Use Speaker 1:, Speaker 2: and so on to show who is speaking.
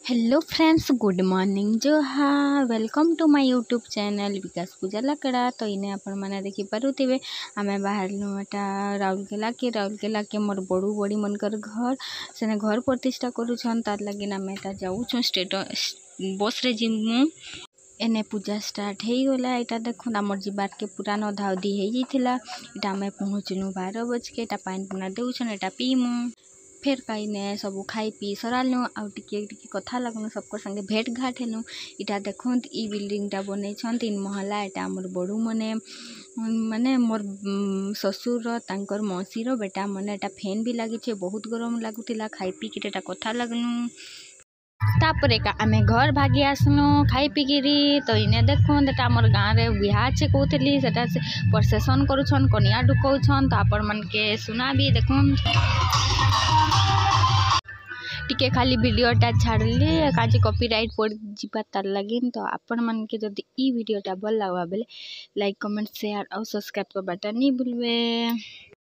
Speaker 1: Hello friends, good morning जो हाँ welcome to my YouTube channel Vikas Puja Lakra. तो इन्हें आपण मैंने देखी पारुथिबे आमे बाहर एटा राउरकेला के मोर बड़ू बड़ी मनकर घर से घर प्रतिष्ठा करूछन तार लगे आमे एटा जाऊँ स्टेटस बस रे जिमु एने पूजा स्टार्ट हो गला। यहाँ देखो आमर जीवार के पुरान अधा अधी हो जाता। यहाँ आम पहुँचलु 12 बज के। पानी पुना देउछन एटा पीमु फिर कहीं सब खाई पी सरालु आउ टिके कथा लगनु सबको संगे भेट घाट हेनु। इटा देखो ई बिल्डिंगटा बनै 3 महला। एटा आमर बड़ू मने माने मोर ससुर तांकर मौसीर बेटा मने एटा फैन भी लगी बहुत गरम लगुला। खाई पी कि कथा लगनु तापर का आमे घर भागी आसनु खाई पिकिरी। तो इने देखो आमर गाँव में बिहा से कहली से प्रसेसन करुछन कनिया ढुकौछन। तो आपण मन के सुना भी देखो टिके खाली वीडियोटा छाड़ली काजी कॉपीराइट पड़ जिबा तार लगिन। तो आपण मन के जदि ई वीडियोटा भल लागबा बेले लाइक कमेंट शेयर और सब्सक्राइब करबाटा नहीं भूलबे।